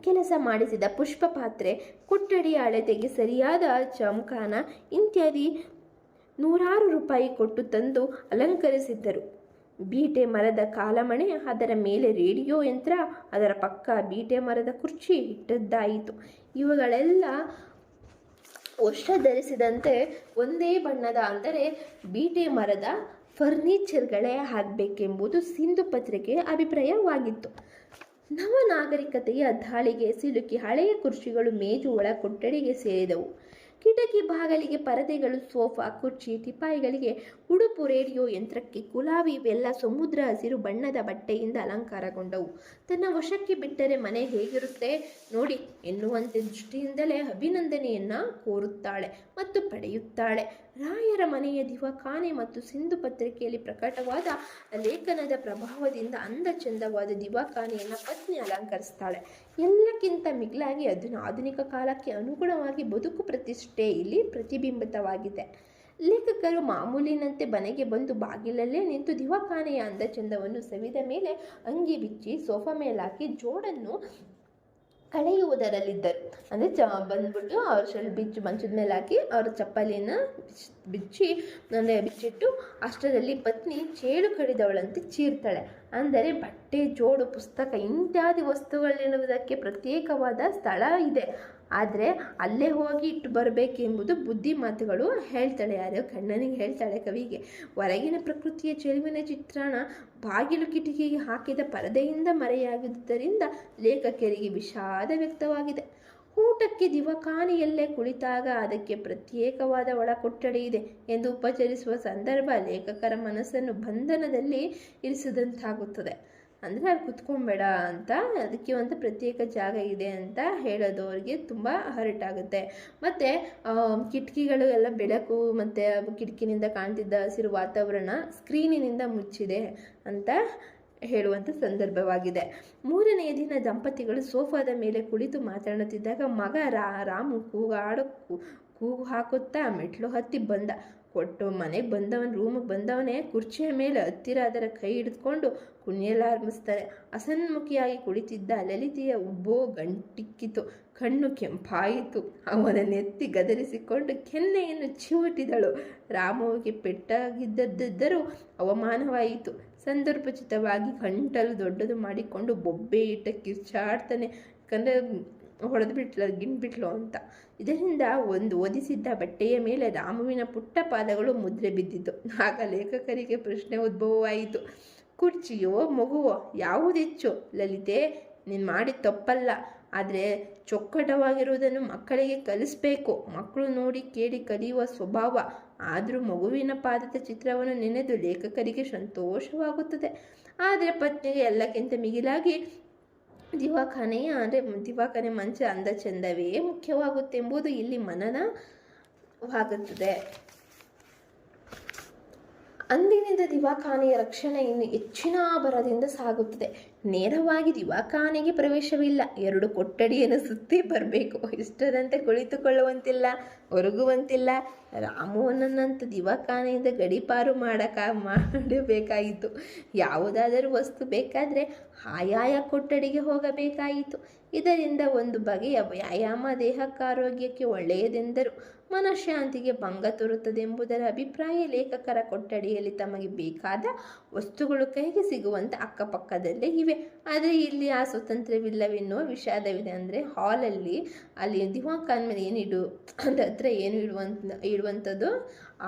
ಕೆಲಸ ಮಾಡಿಸಿದ ಪುಷ್ಪ ಪಾತ್ರೆ, ಕೊಠಡಿಯ ಅಳತೆಗೆ ಸರಿಯಾದ ಜಮಖಾನ ಇತ್ಯಾದಿ 100 ರೂಪಾಯಿ ಕೊಟ್ಟು ತಂದು ಅಲಂಕರಿಸಿದ್ದರು. ಬೀಟೆ ಮರದ ಕಾಲಮಣೆ, ಅದರ ಮೇಲೆ ರೇಡಿಯೋ ಯಂತ್ರ, ಅದರ ಪಕ್ಕ ಬೀಟೆ ಮರದ ಕುರ್ಚಿ ಇಟ್ಟದ್ದಾಯಿತು. ಇವುಗಳೆಲ್ಲ ವರ್ಷ ಧರಿಸಿದಂತೆ ಒಂದೇ ಬಣ್ಣದ, ಅಂದರೆ ಬೀಟೆ ಮರದ ಫರ್ನಿಚರ್ಗಳೇ ಆಗಬೇಕೆಂಬುದು ಸಿಂಧು ಪತ್ರಿಕೆಯ ಅಭಿಪ್ರಾಯವಾಗಿತ್ತು. ನವನಾಗರಿಕತೆಯ ದಾಳಿಗೆ ಸಿಲುಕಿ ಹಳೆಯ ಕುರ್ಚಿಗಳು ಮೇಜು ಒಳ ಕೊಠಡಿಗೆ ಸೇರಿದವು. ಕಿಟಕಿ ಬಾಗಿಲಿಗೆ ಪರದೆಗಳು, ಸೋಫಾ, ಕುರ್ಚಿ, ಟಿಪಾಯಿಗಳಿಗೆ ಉಡುಪು, ರೇಡಿಯೋ ಯಂತ್ರಕ್ಕೆ ಗುಲಾಬಿ ಇವೆಲ್ಲ ಸಮುದ್ರ ಹಸಿರು ಬಣ್ಣದ ಬಟ್ಟೆಯಿಂದ ಅಲಂಕಾರಗೊಂಡವು. ತನ್ನ ವಶಕ್ಕೆ ಬಿಟ್ಟರೆ ಮನೆ ಹೇಗಿರುತ್ತೆ ನೋಡಿ ಎನ್ನುವಂತೆ ದೃಷ್ಟಿಯಿಂದಲೇ ಅಭಿನಂದನೆಯನ್ನು ಕೋರುತ್ತಾಳೆ ಮತ್ತು ಪಡೆಯುತ್ತಾಳೆ. ರಾಯರ ಮನೆಯ ದಿವಾಖಾನೆ ಮತ್ತು ಸಿಂಧು ಪತ್ರಿಕೆಯಲ್ಲಿ ಪ್ರಕಟವಾದ ಲೇಖನದ ಪ್ರಭಾವದಿಂದ ಅಂದ ಚಂದವಾದ ದಿವಾಖಾನೆಯನ್ನು ಪತ್ನಿ ಅಲಂಕರಿಸ್ತಾಳೆ. ಎಲ್ಲಕ್ಕಿಂತ ಮಿಗಿಲಾಗಿ ಅದನ್ನು ಆಧುನಿಕ ಕಾಲಕ್ಕೆ ಅನುಗುಣವಾಗಿ ಬದುಕು ಪ್ರತಿಷ್ಠೆ ಇಲ್ಲಿ ಪ್ರತಿಬಿಂಬಿತವಾಗಿದೆ. ಲೇಖಕರು ಮಾಮೂಲಿನಂತೆ ಮನೆಗೆ ಬಂದು ಬಾಗಿಲಲ್ಲೇ ನಿಂತು ದಿವಾಖಾನೆಯ ಅಂದಚಂದವನ್ನು ಸವಿದ ಮೇಲೆ ಅಂಗಿ ಬಿಚ್ಚಿ ಸೋಫಾ ಮೇಲಾಕಿ ಜೋಡನ್ನು ಕಳೆಯುವುದರಲ್ಲಿದ್ದರು. ಅಂದರೆ ಬಂದ್ಬಿಟ್ಟು ಅವ್ರ ಬಿಚ್ಚು ಮಂಚದ ಮೇಲೆ ಹಾಕಿ ಅವ್ರ ಚಪ್ಪಲಿನ ಬಿಚ್ಚಿಟ್ಟು ಅಷ್ಟರಲ್ಲಿ ಪತ್ನಿ ಚೇಳು ಕಡಿದವಳಂತೆ ಚೀರ್ತಾಳೆ. ಅಂದರೆ ಬಟ್ಟೆ, ಜೋಡು, ಪುಸ್ತಕ ಇತ್ಯಾದಿ ವಸ್ತುಗಳಿರುವುದಕ್ಕೆ ಪ್ರತ್ಯೇಕವಾದ ಸ್ಥಳ ಇದೆ. ಆದರೆ ಅಲ್ಲೇ ಹೋಗಿ ಇಟ್ಟು ಬರಬೇಕೆಂಬುದು ಬುದ್ಧಿ ಮಾತುಗಳು ಹೇಳ್ತಾಳೆ. ಯಾರೋ ಕಣ್ಣನಿಗೆ ಹೇಳ್ತಾಳೆ ಕವಿಗೆ. ಹೊರಗಿನ ಪ್ರಕೃತಿಯ ಚೆಲುವಿನ ಚಿತ್ರಣ ಬಾಗಿಲು ಕಿಟಕಿಗೆ ಹಾಕಿದ ಪರದೆಯಿಂದ ಮರೆಯಾಗಿದ್ದರಿಂದ ಲೇಖಕರಿಗೆ ವಿಷಾದ ವ್ಯಕ್ತವಾಗಿದೆ. ಊಟಕ್ಕೆ ದಿವಾಖಾನೆಯಲ್ಲೇ ಕುಳಿತಾಗ ಅದಕ್ಕೆ ಪ್ರತ್ಯೇಕವಾದ ಒಳ ಕೊಠಡಿ ಇದೆ ಎಂದು ಉಪಚರಿಸುವ ಸಂದರ್ಭ ಲೇಖಕರ ಮನಸ್ಸನ್ನು ಬಂಧನದಲ್ಲಿ ಇರಿಸಿದಂತಾಗುತ್ತದೆ. ಅಂದರೆ ಅಲ್ಲಿ ಕುತ್ಕೊಬೇಡ ಅಂತ, ಅದಕ್ಕೆ ಒಂದು ಪ್ರತ್ಯೇಕ ಜಾಗ ಇದೆ ಅಂತ ಹೇಳೋದು ಅವ್ರಿಗೆ ತುಂಬ ಹರ್ಟ್ ಆಗುತ್ತೆ. ಮತ್ತು ಕಿಟಕಿಗಳು ಎಲ್ಲ ಬೆಳಕು ಮತ್ತು ಕಿಟಕಿನಿಂದ ಕಾಣ್ತಿದ್ದ ಹಸಿರು ವಾತಾವರಣ ಸ್ಕ್ರೀನಿನಿಂದ ಮುಚ್ಚಿದೆ ಅಂತ ಹೇಳುವಂಥ ಸಂದರ್ಭವಾಗಿದೆ. 3ನೆಯ ದಿನ ದಂಪತಿಗಳು ಸೋಫಾದ ಮೇಲೆ ಕುಳಿತು ಮಾತನಾಡುತ್ತಿದ್ದಾಗ ಮಗ ರಾಮು ಕೂಗು ಹಾಕುತ್ತಾ ಮೆಟ್ಲು ಹತ್ತಿ ಬಂದ. ಕೊಟ್ಟು ಮನೆಗೆ ರೂಮಿಗೆ ಬಂದವನೇ ಕುರ್ಚಿಯ ಮೇಲೆ ಹತ್ತಿರ ಅದರ ಕೈ ಹಿಡಿದುಕೊಂಡು ಕುಣಿಯಲಾರಂಭಿಸ್ತಾರೆ. ಅಸನ್ಮುಖಿಯಾಗಿ ಕುಳಿತಿದ್ದ ಲಲಿತೆಯ ಉಬ್ಬೋ ಗಂಟಿಕ್ಕಿತು, ಕಣ್ಣು ಕೆಂಪಾಯಿತು. ಅವನ ನೆತ್ತಿ ಗದರಿಸಿಕೊಂಡು ಕೆನ್ನೆಯನ್ನು ಚಿವುಟಿದಳು. ರಾಮುವಿಗೆ ಪೆಟ್ಟಾಗಿದ್ದರೂ ಅವಮಾನವಾಯಿತು. ಸಂದರ್ಭೋಚಿತವಾಗಿ ಗಂಟಲು ದೊಡ್ಡದು ಮಾಡಿಕೊಂಡು ಬೊಬ್ಬೆ ಇಟ್ಟ ಕಿರ್ಚಾಡ್ತಾನೆ. ಯಾಕಂದರೆ ಗಿಣ್ಬಿಟ್ಲು ಅಂತ. ಇದರಿಂದ ಒದಿಸಿದ್ದ ಬಟ್ಟೆಯ ಮೇಲೆ ರಾಮುವಿನ ಪುಟ್ಟ ಪಾದಗಳು ಮುದ್ರೆ ಬಿದ್ದಿತು. ಆಗ ಲೇಖಕರಿಗೆ ಪ್ರಶ್ನೆ ಉದ್ಭವವಾಯಿತು. ಕುರ್ಚಿಯೋ ಮಗುವೋ ಯಾವುದೆಚ್ಚು? ಲಲಿತೆ, ನೀನು ಮಾಡಿದ ತಪ್ಪಲ್ಲ, ಆದರೆ ಚೊಕ್ಕಟವಾಗಿರುವುದನ್ನು ಮಕ್ಕಳಿಗೆ ಕಲಿಸ್ಬೇಕು. ಮಕ್ಕಳು ನೋಡಿ ಕೇಳಿ ಕಲಿಯುವ ಸ್ವಭಾವ. ಆದರೂ ಮಗುವಿನ ಪಾದದ ಚಿತ್ರವನ್ನು ನೆನೆದು ಲೇಖಕರಿಗೆ ಸಂತೋಷವಾಗುತ್ತದೆ. ಆದರೆ ಪತ್ನಿಗೆ ಎಲ್ಲಕ್ಕಿಂತ ಮಿಗಿಲಾಗಿ ದಿವಾಖಾನೆ ಮಂಚ ಅಂದ ಚಂದವೇ ಮುಖ್ಯವಾಗುತ್ತೆಂಬುದು ಇಲ್ಲಿ ಮನನವಾಗುತ್ತದೆ. ಅಂದಿನಿಂದ ದಿವಾಖಾನೆಯ ರಕ್ಷಣೆ ಇನ್ನು ಹೆಚ್ಚಿನ ಭರದಿಂದ ಸಾಗುತ್ತದೆ. ನೇರವಾಗಿ ದಿವಾಖಾನೆಗೆ ಪ್ರವೇಶವಿಲ್ಲ. 2 ಕೊಠಡಿಯನ್ನು ಸುತ್ತಿ ಬರಬೇಕು. ಇಷ್ಟದಂತೆ ಕುಳಿತುಕೊಳ್ಳುವಂತಿಲ್ಲ, ಒರಗುವಂತಿಲ್ಲ. ರಾಮುವನಂತ ದಿವಾಖಾನೆಯಿಂದ ಗಡೀಪಾರು ಮಾಡಬೇಕಾಯಿತು. ಯಾವುದಾದರೂ ವಸ್ತು ಬೇಕಾದರೆ ಆಯಾಯ ಕೊಠಡಿಗೆ ಹೋಗಬೇಕಾಯಿತು. ಇದರಿಂದ ಒಂದು ಬಗೆಯ ವ್ಯಾಯಾಮ ದೇಹಕ್ಕಾರೋಗ್ಯಕ್ಕೆ ಒಳ್ಳೆಯದೆಂದರು. ಮನಃಶಾಂತಿಗೆ ಭಂಗ ತೋರುತ್ತದೆಂಬುದರ ಅಭಿಪ್ರಾಯ. ಲೇಖಕರ ಕೊಠಡಿಯಲ್ಲಿ ತಮಗೆ ಬೇಕಾದ ವಸ್ತುಗಳು ಕೈಗೆ ಸಿಗುವಂತೆ ಅಕ್ಕಪಕ್ಕದಲ್ಲೇ ಇವೆ. ಆದರೆ ಇಲ್ಲಿ ಆ ಸ್ವಾತಂತ್ರ್ಯವಿಲ್ಲವೆನ್ನುವ ವಿಷಾದವಿದೆ. ಅಂದರೆ ಅಲ್ಲಿ ದಿವಾಖಾನೆ ಮೇಲೆ ಏನು ಇಡುವಂಥದ್ದು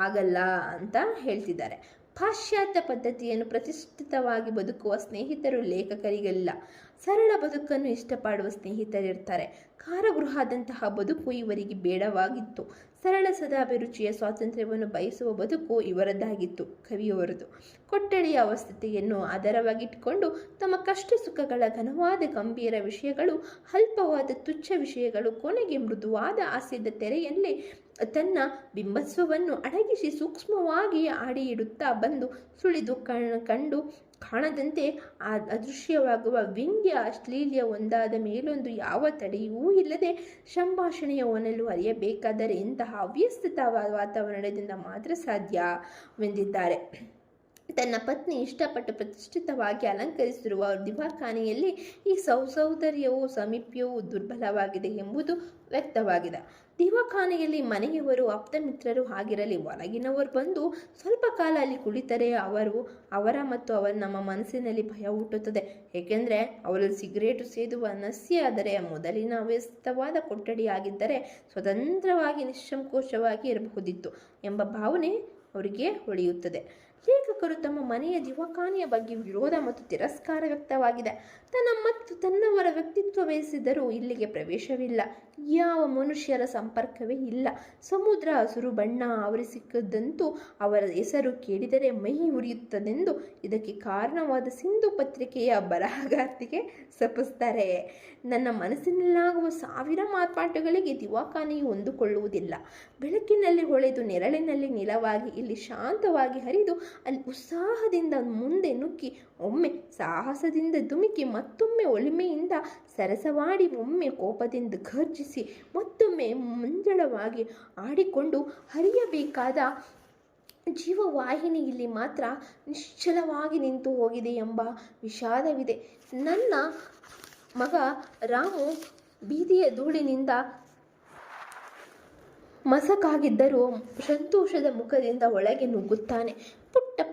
ಆಗಲ್ಲ ಅಂತ ಹೇಳ್ತಿದ್ದಾರೆ. ಪಾಶ್ಚಾತ್ಯ ಪದ್ಧತಿಯನ್ನು ಪ್ರತಿಷ್ಠಿತವಾಗಿ ಬದುಕುವ ಸ್ನೇಹಿತರು ಲೇಖಕರಿಗಿಲ್ಲ. ಸರಳ ಬದುಕನ್ನು ಇಷ್ಟಪಡುವ ಸ್ನೇಹಿತರಿರ್ತಾರೆ. ಕಾರಾಗೃಹದಂತಹ ಬದುಕು ಇವರಿಗೆ ಬೇಡವಾಗಿತ್ತು. ಸರಳ ಸದಾಭಿರುಚಿಯ ಸ್ವಾತಂತ್ರ್ಯವನ್ನು ಬಯಸುವ ಬದುಕು ಇವರದ್ದಾಗಿತ್ತು, ಕವಿಯವರದು. ಕೊಠಡಿಯ ಅವಸ್ಥೆಯನ್ನು ಆಧಾರವಾಗಿಟ್ಟುಕೊಂಡು ತಮ್ಮ ಕಷ್ಟ ಸುಖಗಳ ಘನವಾದ ಗಂಭೀರ ವಿಷಯಗಳು, ಅಲ್ಪವಾದ ತುಚ್ಛ ವಿಷಯಗಳು, ಕೊನೆಗೆ ಮೃದುವಾದ ಹಾಸ್ಯದ ತೆರೆಯಲ್ಲಿ ತನ್ನ ಬಿಂಬತ್ವವನ್ನು ಅಡಗಿಸಿ ಸೂಕ್ಷ್ಮವಾಗಿ ಆಡಿ ಇಡುತ್ತಾ ಬಂದು ಸುಳಿದು ಕಂಡು ಕಾಣದಂತೆ ಅದೃಶ್ಯವಾಗುವ ವ್ಯಂಗ್ಯ ಅಶ್ಲೀಲ್ಯ ಒಂದಾದ ಮೇಲೊಂದು ಯಾವ ತಡೆಯೂ ಇಲ್ಲದೆ ಸಂಭಾಷಣೆಯ ಒನಲು ಅರಿಯಬೇಕಾದರೆ ಇಂತಹ ಅವ್ಯವಸ್ಥಿತ ವಾತಾವರಣದಿಂದ ಮಾತ್ರ ಸಾಧ್ಯವೆಂದಿದ್ದಾರೆ. ತನ್ನ ಪತ್ನಿ ಇಷ್ಟಪಟ್ಟು ಪ್ರತಿಷ್ಠಿತವಾಗಿ ಅಲಂಕರಿಸಿರುವ ದಿವಾಖಾನೆಯಲ್ಲಿ ಈ ಸೌಂದರ್ಯವೂ ಸಾಮೀಪ್ಯವೂ ದುರ್ಬಲವಾಗಿದೆ ಎಂಬುದು ವ್ಯಕ್ತವಾಗಿದೆ. ದಿವಾಖಾನೆಯಲ್ಲಿ ಮನೆಯವರು, ಆಪ್ತಮಿತ್ರರು ಆಗಿರಲಿ, ಹೊರಗಿನವರು ಬಂದು ಸ್ವಲ್ಪ ಕಾಲ ಅಲ್ಲಿ ಕುಳಿತರೆ ನಮ್ಮ ಮನಸ್ಸಿನಲ್ಲಿ ಭಯ ಹುಟ್ಟುತ್ತದೆ. ಏಕೆಂದರೆ ಅವರಲ್ಲಿ ಸಿಗರೇಟು ಸೇದುವ ನಸ್ಯ. ಆದರೆ ಮೊದಲಿನ ಅವ್ಯವಸ್ಥಿತವಾದ ಕೊಠಡಿಯಾಗಿದ್ದರೆ ಸ್ವತಂತ್ರವಾಗಿ ನಿಸ್ಸಂಕೋಚವಾಗಿ ಇರಬಹುದಿತ್ತು ಎಂಬ ಭಾವನೆ ಅವರಿಗೆ ಹೊಳೆಯುತ್ತದೆ. ಲೇಖಕರು ತಮ್ಮ ಮನೆಯ ದಿವಾಖಾನೆಯ ಬಗ್ಗೆ ವಿರೋಧ ಮತ್ತು ತಿರಸ್ಕಾರ ವ್ಯಕ್ತವಾಗಿದೆ. ತನ್ನವರ ವ್ಯಕ್ತಿತ್ವ ಬಯಸಿದರೂ ಇಲ್ಲಿಗೆ ಪ್ರವೇಶವಿಲ್ಲ. ಯಾವ ಮನುಷ್ಯರ ಸಂಪರ್ಕವೇ ಇಲ್ಲ. ಸಮುದ್ರ ಹಸುರು ಬಣ್ಣ ಆವರಿಸಿಕ್ಕದಂತೂ ಅವರ ಹೆಸರು ಕೇಳಿದರೆ ಮೈ ಉರಿಯುತ್ತದೆಂದು ಇದಕ್ಕೆ ಕಾರಣವಾದ ಸಿಂಧು ಪತ್ರಿಕೆಯ ಬರಹಗಾರ್ತಿಗೆ ಸಪಿಸ್ತಾರೆ. ನನ್ನ ಮನಸ್ಸಿನಲ್ಲಾಗುವ 1000 ಮಾರ್ಪಾಟುಗಳಿಗೆ ದಿವಾಖಾನೆಯು ಹೊಂದಿಕೊಳ್ಳುವುದಿಲ್ಲ. ಬೆಳಕಿನಲ್ಲಿ ಹೊಳೆದು ನೆರಳಿನಲ್ಲಿ ನಿಲವಾಗಿ ಇಲ್ಲಿ ಶಾಂತವಾಗಿ ಹರಿದು ಅಲ್ಲಿ ಉತ್ಸಾಹದಿಂದ ಮುಂದೆ ನುಗ್ಗಿ ಒಮ್ಮೆ ಸಾಹಸದಿಂದ ಧುಮುಕಿ ಮತ್ತೊಮ್ಮೆ ಒಲಿಮೆಯಿಂದ ಸರಸವಾಡಿ ಒಮ್ಮೆ ಕೋಪದಿಂದ ಘರ್ಜಿಸಿ ಮತ್ತೊಮ್ಮೆ ಮಂಜಳವಾಗಿ ಆಡಿಕೊಂಡು ಹರಿಯಬೇಕಾದ ಜೀವವಾಹಿನಿ ಇಲ್ಲಿ ಮಾತ್ರ ನಿಶ್ಚಲವಾಗಿ ನಿಂತು ಹೋಗಿದೆ ಎಂಬ ವಿಷಾದವಿದೆ. ನನ್ನ ಮಗ ರಾಮು ಬೀದಿಯ ಧೂಳಿನಿಂದ ಮಸಕಾಗಿದ್ದರೂ ಸಂತೋಷದ ಮುಖದಿಂದ ಒಳಗೆ ನುಗ್ಗುತ್ತಾನೆ.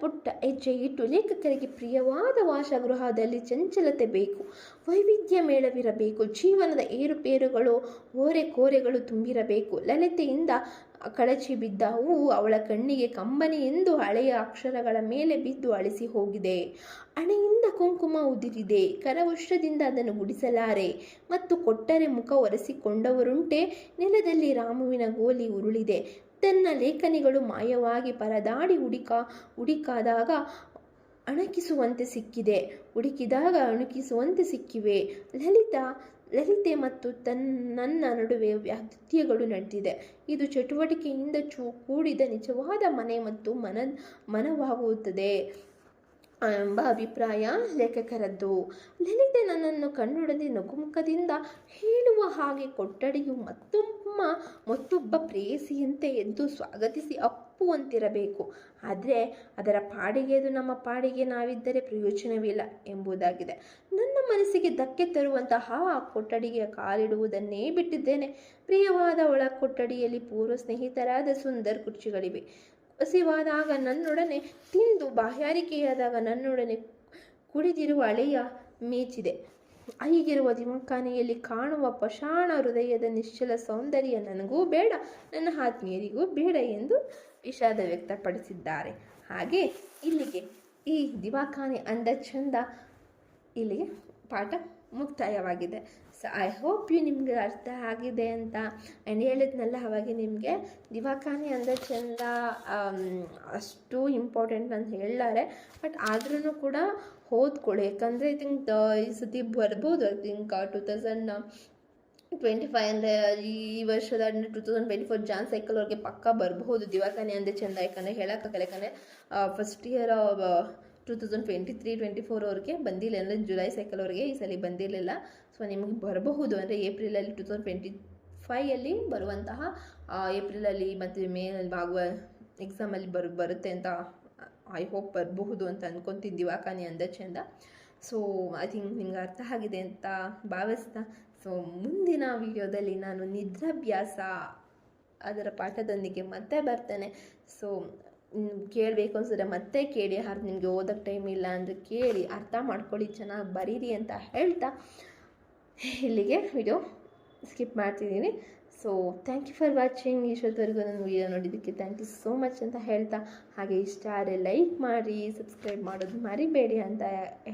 ಪುಟ್ಟ ಹೆಜ್ಜೆ ಇಟ್ಟು ಲೇಖಕರಿಗೆ ಪ್ರಿಯವಾದ ವಾಸಗೃಹದಲ್ಲಿ ಚಂಚಲತೆ ಬೇಕು, ವೈವಿಧ್ಯ ಮೇಳವಿರಬೇಕು, ಜೀವನದ ಏರುಪೇರುಗಳು ಓರೆಕೋರೆಗಳು ತುಂಬಿರಬೇಕು. ಲಲಿತೆಯಿಂದ ಕಳಚಿ ಬಿದ್ದ ಹೂವು ಅವಳ ಕಣ್ಣಿಗೆ ಕಂಬನಿ ಎಂದು ಹಳೆಯ ಅಕ್ಷರಗಳ ಮೇಲೆ ಬಿದ್ದು ಅಳಿಸಿ ಹೋಗಿದೆ. ಹಣೆಯಿಂದ ಕುಂಕುಮ ಉದಿರಿದೆ. ಕರವೃಷ್ಟದಿಂದ ಅದನ್ನು ಗುಡಿಸಲಾರೆ ಮತ್ತು ಕೊಟ್ಟರೆ ಮುಖ ಒರೆಸಿಕೊಂಡವರುಂಟೆ. ನೆಲದಲ್ಲಿ ರಾಮುವಿನ ಗೋಲಿ ಉರುಳಿದೆ. ತನ್ನ ಲೇಖನಿಗಳು ಮಾಯವಾಗಿ ಪರದಾಡಿ ಹುಡುಕಿದಾಗ ಅಣಕಿಸುವಂತೆ ಸಿಕ್ಕಿವೆ. ಲಲಿತೆ ಮತ್ತು ನನ್ನ ನಡುವೆ ವ್ಯಾತ್ಯಗಳು ನಡೆದಿದೆ. ಇದು ಚಟುವಟಿಕೆಯಿಂದ ಕೂಡಿದ ನಿಜವಾದ ಮನೆ ಮತ್ತು ಮನವಾಗುತ್ತದೆ ಎಂಬ ಅಭಿಪ್ರಾಯ ಲೇಖಕರದ್ದು. ಲಲಿತೆ ನನ್ನನ್ನು ಕಣ್ಣೊಡನೆ ನಗುಮುಖದಿಂದ ಹೇಳುವ ಹಾಗೆ ಕೊಠಡಿಯು ಮತ್ತೊಬ್ಬ ಪ್ರೇಯಸಿಯಂತೆ ಎದ್ದು ಸ್ವಾಗತಿಸಿ ತಪ್ಪು ಅಂತಿರಬೇಕು. ಆದರೆ ಅದರ ಪಾಡಿಗೆ ಅದು ನಮ್ಮ ಪಾಡಿಗೆ ನಾವಿದ್ದರೆ ಪ್ರಯೋಜನವಿಲ್ಲ ಎಂಬುದಾಗಿದೆ. ನನ್ನ ಮನಸ್ಸಿಗೆ ಧಕ್ಕೆ ತರುವಂತಹ ಆ ಕೊಠಡಿಗೆ ಕಾಲಿಡುವುದನ್ನೇ ಬಿಟ್ಟಿದ್ದೇನೆ. ಪ್ರಿಯವಾದ ಒಳ ಕೊಠಡಿಯಲ್ಲಿ ಪೂರ್ವ ಸ್ನೇಹಿತರಾದ ಸುಂದರ ಕುರ್ಚಿಗಳಿವೆ. ಹಸಿವಾದಾಗ ನನ್ನೊಡನೆ ತಿಂದು ಬಾಯಾರಿಕೆಯಾದಾಗ ನನ್ನೊಡನೆ ಕುಡಿದಿರುವ ಹಳೆಯ ಮೇಜಿದೆ. ಹೀಗಿರುವ ದಿವಾಖಾನೆಯಲ್ಲಿ ಕಾಣುವ ಪಾಷಾಣ ಹೃದಯದ ನಿಶ್ಚಲ ಸೌಂದರ್ಯ ನನಗೂ ಬೇಡ, ನನ್ನ ಆತ್ಮೀಯರಿಗೂ ಬೇಡ ಎಂದು ವಿಷಾದ ವ್ಯಕ್ತಪಡಿಸಿದ್ದಾರೆ. ಹಾಗೆ ಇಲ್ಲಿಗೆ ಈ ದಿವಾಖಾನೆ ಅಂದ ಚಂದ ಇಲ್ಲಿಗೆ ಪಾಠ ಮುಕ್ತಾಯವಾಗಿದೆ. ಸೊ ಐ ಹೋಪ್ ನಿಮಗೆ ಅರ್ಥ ಆಗಿದೆ ಅಂತ. ಆ್ಯಂಡ್ ಹೇಳಿದ್ನಲ್ಲ ಅವಾಗೆ ನಿಮಗೆ ದಿವಾಖಾನೆ ಅಂದ ಚಂದ ಅಷ್ಟು ಇಂಪಾರ್ಟೆಂಟ್ ಅಂತ ಹೇಳ್ತಾರೆ. ಬಟ್ ಆದ್ರೂ ಕೂಡ ಓದ್ಕೊಳ್ಳಿ, ಯಾಕಂದರೆ ಐ ಥಿಂಕ್ ಈ ಸತಿ ಬರ್ಬೋದು. ಐ ಥಿಂಕ್ 2025 ಅಂದರೆ ಈ ವರ್ಷದ 2024 ಜಾನ್ ಸೈಕಲ್ವರೆಗೆ ಪಕ್ಕ ಬರಬಹುದು ದಿವಾಖಾನೆ ಅಂದೇ ಚಂದ. ಯಾಕಂದರೆ ಹೇಳೋಕ್ಕಾಗಲ್ಲ, ಯಾಕಂದರೆ ಫಸ್ಟ್ ಇಯರ್ 2023-24 ಅವ್ರಿಗೆ ಬಂದಿಲ್ಲ, ಅಂದರೆ ಜುಲೈ ಸೈಕಲ್ವರೆಗೆ ಈ ಸಲ ಬಂದಿರಲಿಲ್ಲ. ಸೊ ನಿಮಗೆ ಬರಬಹುದು, ಅಂದರೆ ಏಪ್ರಿಲಲ್ಲಿ 2025 ಬರುವಂತಹ ಏಪ್ರಿಲಲ್ಲಿ ಮತ್ತು ಮೇನಲ್ಲಿ ಆಗುವ ಎಕ್ಸಾಮಲ್ಲಿ ಬರುತ್ತೆ ಅಂತ ಐ ಹೋಪ್ ಬರಬಹುದು ಅಂತ ಅಂದ್ಕೊತೀನಿ ದಿವಾಖಾನೆ ಅಂದ ಚಂದ. ಸೊ ಐ ಥಿಂಕ್ ನಿಮ್ಗೆ ಅರ್ಥ ಆಗಿದೆ ಅಂತ ಭಾವಿಸ್ತಾ, ಸೊ ಮುಂದಿನ ವಿಡಿಯೋದಲ್ಲಿ ನಾನು ನಿದ್ರಾಭ್ಯಾಸ ಅದರ ಪಾಠದೊಂದಿಗೆ ಮತ್ತೆ ಬರ್ತೇನೆ. ಸೊ ಕೇಳಬೇಕು ಅನ್ಸಿದ್ರೆ ಮತ್ತೆ ಕೇಳಿ, ನಿಮಗೆ ಓದೋಕ್ಕೆ ಟೈಮ್ ಇಲ್ಲ ಅಂದರೆ ಕೇಳಿ, ಅರ್ಥ ಮಾಡ್ಕೊಳ್ಳಿ, ಚೆನ್ನಾಗಿ ಬರೀರಿ ಅಂತ ಹೇಳ್ತಾ ಇಲ್ಲಿಗೆ ವಿಡಿಯೋ ಸ್ಕಿಪ್ ಮಾಡ್ತಿದ್ದೀನಿ. So thank you for watching. ಇಷ್ಟೊತ್ತವರೆಗೂ ನನ್ನ ವಿಡಿಯೋ ನೋಡಿದ್ದಕ್ಕೆ ಥ್ಯಾಂಕ್ ಯು ಸೋ ಮಚ್ ಅಂತ ಹೇಳ್ತಾ, ಹಾಗೆ ಇಷ್ಟ ಆದರೆ ಲೈಕ್ ಮಾಡಿ, ಸಬ್ಸ್ಕ್ರೈಬ್ ಮಾಡೋದು ಮರಿಬೇಡಿ ಅಂತ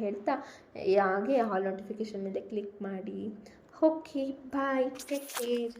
ಹೇಳ್ತಾ, ಹಾಗೆ ಆಲ್ ನೋಟಿಫಿಕೇಷನ್ ಮೇಲೆ ಕ್ಲಿಕ್ ಮಾಡಿ. Okay bye, take care.